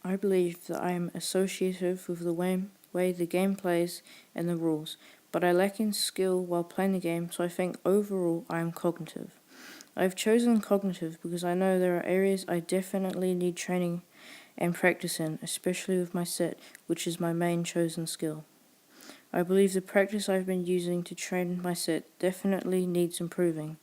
I believe that I am associative with the way the game plays and the rules, but I lack in skill while playing the game, so I think overall I am cognitive. I've chosen cognitive because I know there are areas I definitely need training and practice in, especially with my set, which is my main chosen skill. I believe the practice I've been using to train my set definitely needs improving.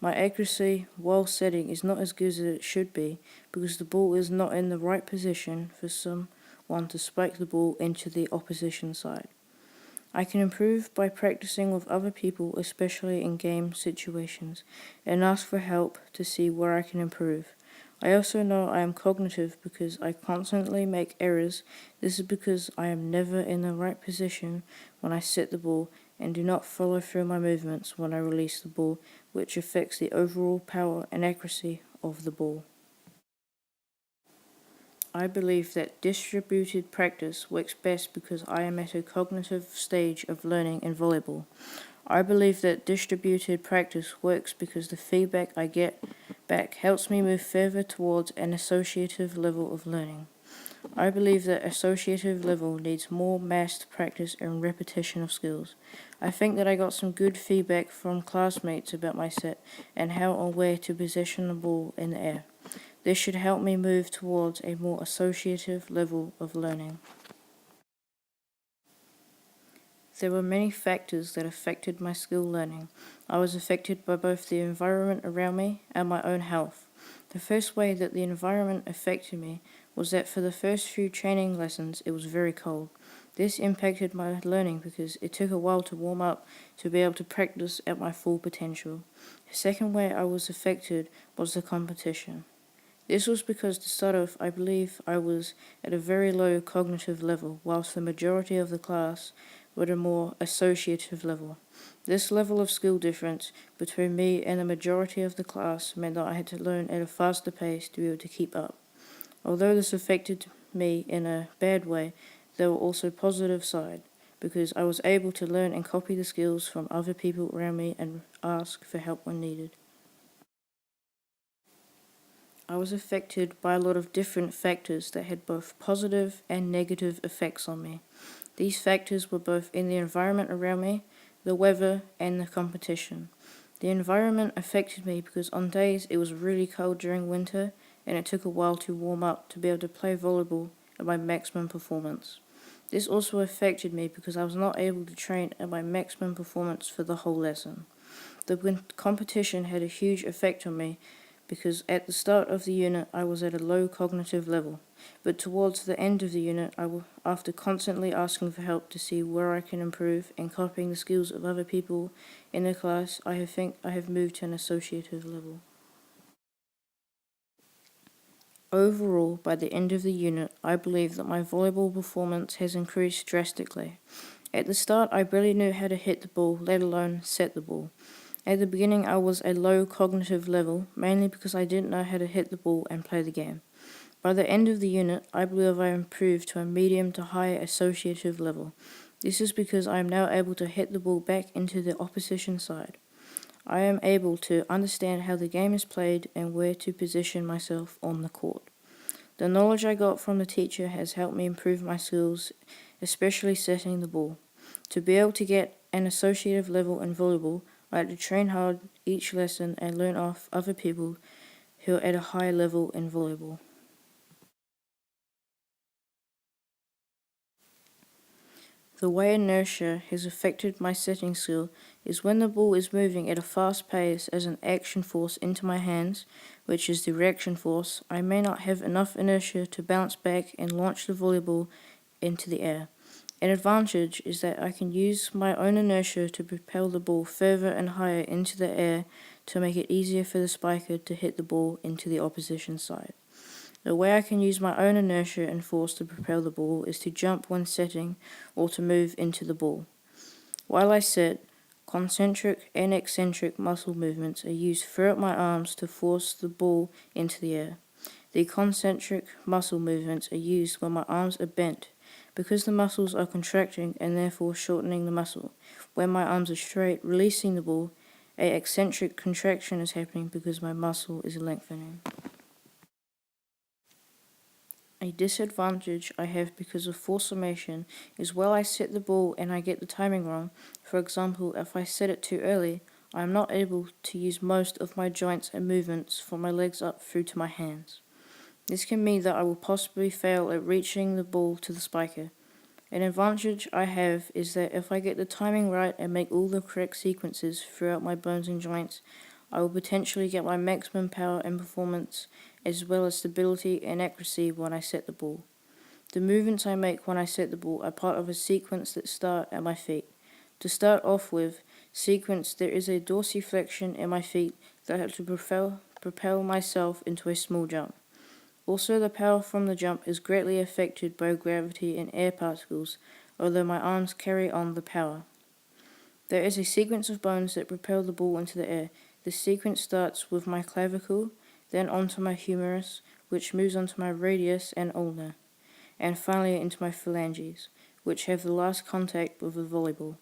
My accuracy while setting is not as good as it should be because the ball is not in the right position for someone to spike the ball into the opposition side. I can improve by practicing with other people, especially in game situations, and ask for help to see where I can improve. I also know I am cognitive because I constantly make errors. This is because I am never in the right position when I set the ball and do not follow through my movements when I release the ball, which affects the overall power and accuracy of the ball. I believe that distributed practice works best because I am at a cognitive stage of learning in volleyball. I believe that distributed practice works because the feedback I get back helps me move further towards an associative level of learning. I believe that associative level needs more massed practice and repetition of skills. I think that I got some good feedback from classmates about my set and how and where to position the ball in the air. This should help me move towards a more associative level of learning. There were many factors that affected my skill learning. I was affected by both the environment around me and my own health. The first way that the environment affected me was that for the first few training lessons it was very cold. This impacted my learning because it took a while to warm up to be able to practice at my full potential. The second way I was affected was the competition. This was because to start off, I believe I was at a very low cognitive level, whilst the majority of the class were at a more associative level. This level of skill difference between me and the majority of the class meant that I had to learn at a faster pace to be able to keep up. Although this affected me in a bad way, there were also positive sides, because I was able to learn and copy the skills from other people around me and ask for help when needed. I was affected by a lot of different factors that had both positive and negative effects on me. These factors were both in the environment around me, the weather, and the competition. The environment affected me because on days it was really cold during winter and it took a while to warm up to be able to play volleyball at my maximum performance. This also affected me because I was not able to train at my maximum performance for the whole lesson. The competition had a huge effect on me because at the start of the unit I was at a low cognitive level, but towards the end of the unit, after constantly asking for help to see where I can improve and copying the skills of other people in the class, I think I have moved to an associative level. Overall, by the end of the unit, I believe that my volleyball performance has increased drastically. At the start, I barely knew how to hit the ball, let alone set the ball. At the beginning, I was at a low cognitive level, mainly because I didn't know how to hit the ball and play the game. By the end of the unit, I believe I improved to a medium to high associative level. This is because I am now able to hit the ball back into the opposition side. I am able to understand how the game is played and where to position myself on the court. The knowledge I got from the teacher has helped me improve my skills, especially setting the ball. To be able to get an associative level in volleyball, I had to train hard each lesson and learn off other people who are at a high level in volleyball. The way inertia has affected my setting skill is when the ball is moving at a fast pace as an action force into my hands, which is the reaction force, I may not have enough inertia to bounce back and launch the volleyball into the air. An advantage is that I can use my own inertia to propel the ball further and higher into the air to make it easier for the spiker to hit the ball into the opposition side. The way I can use my own inertia and force to propel the ball is to jump when setting or to move into the ball. While I set, concentric and eccentric muscle movements are used throughout my arms to force the ball into the air. The concentric muscle movements are used when my arms are bent because the muscles are contracting and therefore shortening the muscle. When my arms are straight, releasing the ball, an eccentric contraction is happening because my muscle is lengthening. A disadvantage I have because of force summation is while I set the ball and I get the timing wrong. For example, if I set it too early, I am not able to use most of my joints and movements from my legs up through to my hands. This can mean that I will possibly fail at reaching the ball to the spiker. An advantage I have is that if I get the timing right and make all the correct sequences throughout my bones and joints, I will potentially get my maximum power and performance, as well as stability and accuracy when I set the ball. The movements I make when I set the ball are part of a sequence that start at my feet. To start off with, there is a dorsiflexion in my feet that helps to propel myself into a small jump. Also, the power from the jump is greatly affected by gravity and air particles, although my arms carry on the power. There is a sequence of bones that propel the ball into the air. This sequence starts with my clavicle, then onto my humerus, which moves onto my radius and ulna, and finally into my phalanges, which have the last contact with the volleyball.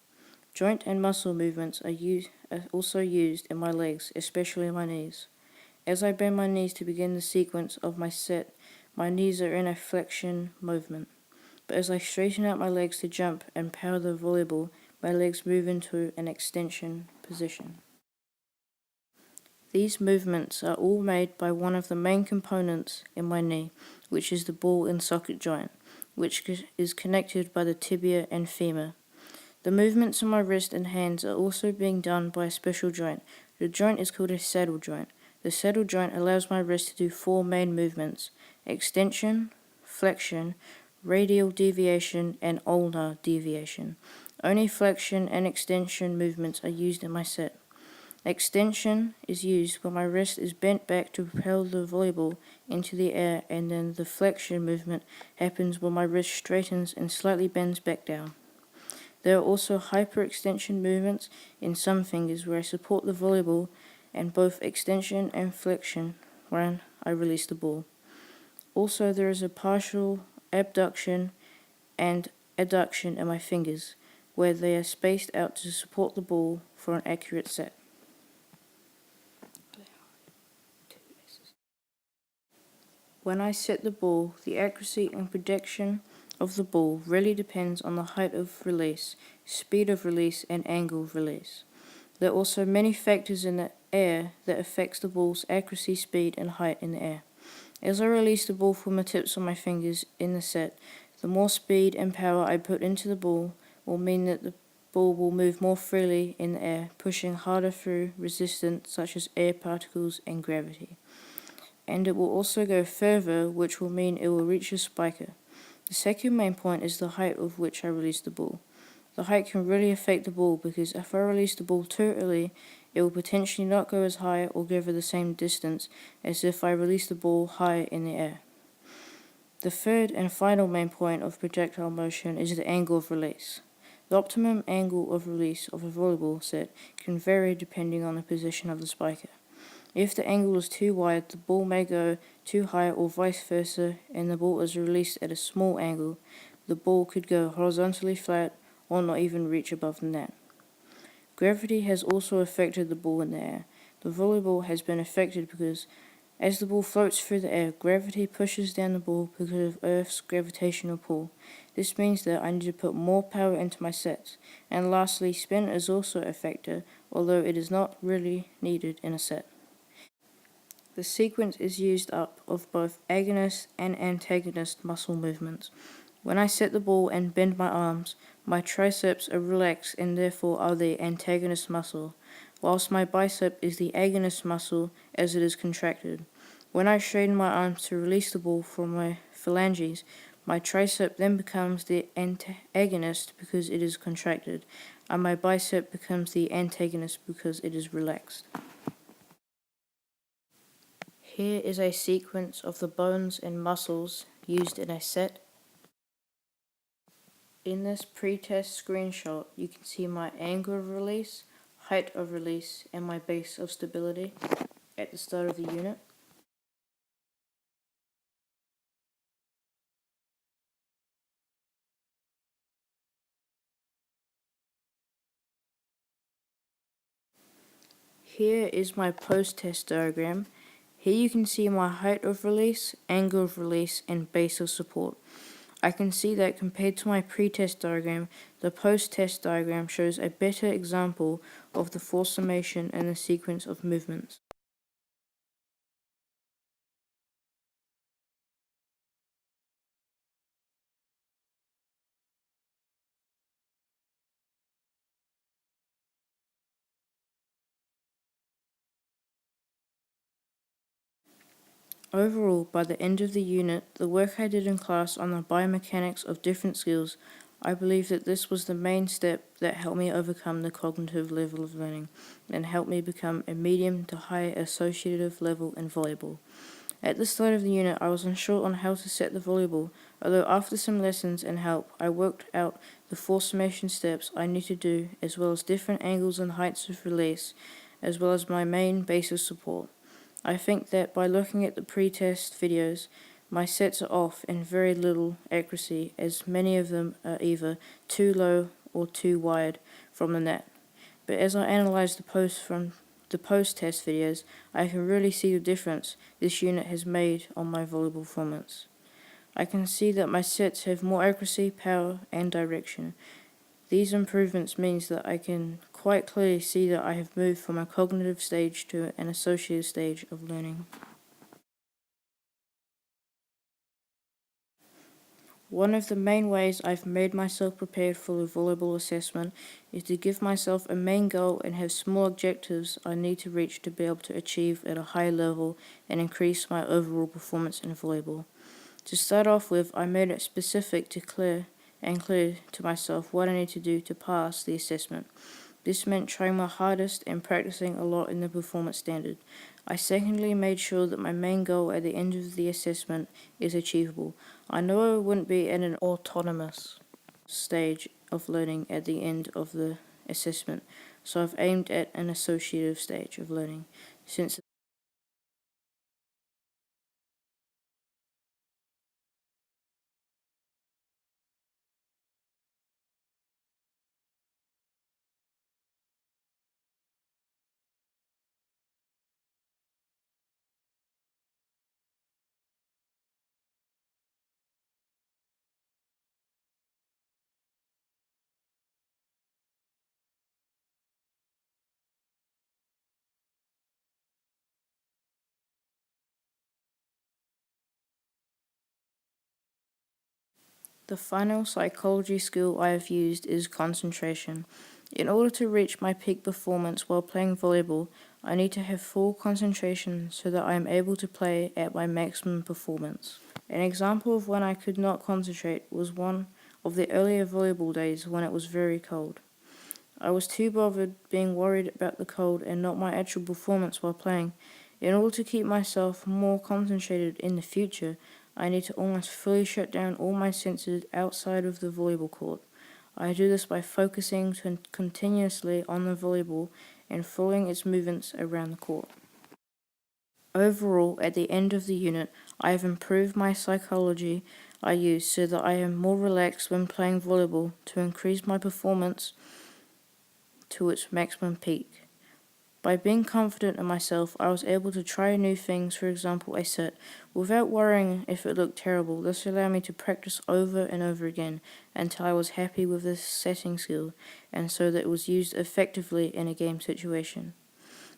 Joint and muscle movements are also used in my legs, especially my knees. As I bend my knees to begin the sequence of my set, my knees are in a flexion movement. But as I straighten out my legs to jump and power the volleyball, my legs move into an extension position. These movements are all made by one of the main components in my knee, which is the ball and socket joint, which is connected by the tibia and femur. The movements in my wrist and hands are also being done by a special joint. The joint is called a saddle joint. The saddle joint allows my wrist to do 4 main movements: extension, flexion, radial deviation, and ulnar deviation. Only flexion and extension movements are used in my set. Extension is used when my wrist is bent back to propel the volleyball into the air, and then the flexion movement happens when my wrist straightens and slightly bends back down. There are also hyperextension movements in some fingers where I support the volleyball, and both extension and flexion when I release the ball. Also, there is a partial abduction and adduction in my fingers, where they are spaced out to support the ball for an accurate set. When I set the ball, the accuracy and prediction of the ball really depends on the height of release, speed of release, and angle of release. There are also many factors in the air that affects the ball's accuracy, speed, and height in the air. As I release the ball from the tips of my fingers in the set, the more speed and power I put into the ball will mean that the ball will move more freely in the air, pushing harder through resistance such as air particles and gravity. And it will also go further, which will mean it will reach a spiker. The second main point is the height of which I release the ball. The height can really affect the ball because if I release the ball too early, it will potentially not go as high or cover the same distance as if I release the ball high in the air. The third and final main point of projectile motion is the angle of release. The optimum angle of release of a volleyball set can vary depending on the position of the spiker. If the angle is too wide, the ball may go too high or vice versa, and the ball is released at a small angle. The ball could go horizontally flat or not even reach above the net. Gravity has also affected the ball in the air. The volleyball has been affected because as the ball floats through the air, gravity pushes down the ball because of Earth's gravitational pull. This means that I need to put more power into my sets. And lastly, spin is also a factor, although it is not really needed in a set. The sequence is used up of both agonist and antagonist muscle movements. When I set the ball and bend my arms, my triceps are relaxed and therefore are the antagonist muscle, whilst my bicep is the agonist muscle as it is contracted. When I straighten my arms to release the ball from my phalanges, my tricep then becomes the antagonist because it is contracted, and my bicep becomes the antagonist because it is relaxed. Here is a sequence of the bones and muscles used in a set. In this pre-test screenshot, you can see my angle of release, height of release, and my base of stability at the start of the unit. Here is my post-test diagram. Here you can see my height of release, angle of release, and base of support. I can see that compared to my pre-test diagram, the post-test diagram shows a better example of the force summation and the sequence of movements. Overall, by the end of the unit, the work I did in class on the biomechanics of different skills, I believe that this was the main step that helped me overcome the cognitive level of learning and helped me become a medium to high associative level in volleyball. At the start of the unit, I was unsure on how to set the volleyball, although after some lessons and help, I worked out the force summation steps I need to do, as well as different angles and heights of release, as well as my main base of support. I think that by looking at the pre-test videos, my sets are off in very little accuracy, as many of them are either too low or too wide from the net. But as I analyze the post-test videos, I can really see the difference this unit has made on my volleyball performance. I can see that my sets have more accuracy, power, and direction. These improvements means that I can quite clearly see that I have moved from a cognitive stage to an associative stage of learning. One of the main ways I've made myself prepared for the volleyball assessment is to give myself a main goal and have small objectives I need to reach to be able to achieve at a high level and increase my overall performance in volleyball. To start off with, I made it specific to clear to myself what I need to do to pass the assessment. This meant trying my hardest and practicing a lot in the performance standard. I secondly made sure that my main goal at the end of the assessment is achievable. I know I wouldn't be at an autonomous stage of learning at the end of the assessment, so I've aimed at an associative stage of learning. Since the final psychology skill I have used is concentration. In order to reach my peak performance while playing volleyball, I need to have full concentration so that I am able to play at my maximum performance. An example of when I could not concentrate was one of the earlier volleyball days when it was very cold. I was too bothered being worried about the cold and not my actual performance while playing. In order to keep myself more concentrated in the future, I need to almost fully shut down all my senses outside of the volleyball court. I do this by focusing continuously on the volleyball and following its movements around the court. Overall, at the end of the unit, I have improved my psychology I use so that I am more relaxed when playing volleyball to increase my performance to its maximum peak. By being confident in myself, I was able to try new things, for example a set, without worrying if it looked terrible. This allowed me to practice over and over again until I was happy with this setting skill, and so that it was used effectively in a game situation.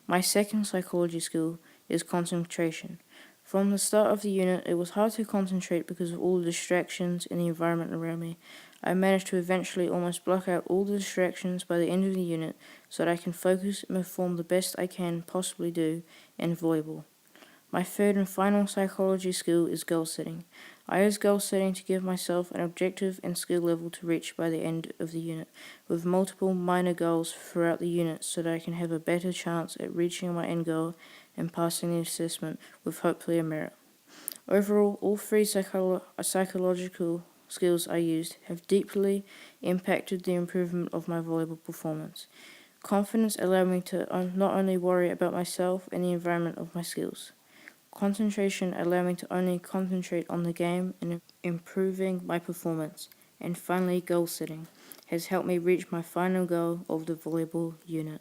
My second psychology skill is concentration. From the start of the unit, it was hard to concentrate because of all the distractions in the environment around me. I managed to eventually almost block out all the distractions by the end of the unit so that I can focus and perform the best I can possibly do in volleyball. My third and final psychology skill is goal setting. I use goal setting to give myself an objective and skill level to reach by the end of the unit, with multiple minor goals throughout the unit so that I can have a better chance at reaching my end goal and passing the assessment with hopefully a merit. Overall, all three psychological skills I used have deeply impacted the improvement of my volleyball performance. Confidence allowed me to not only worry about myself and the environment of my skills. Concentration allowed me to only concentrate on the game and improving my performance. And finally, goal setting has helped me reach my final goal of the volleyball unit.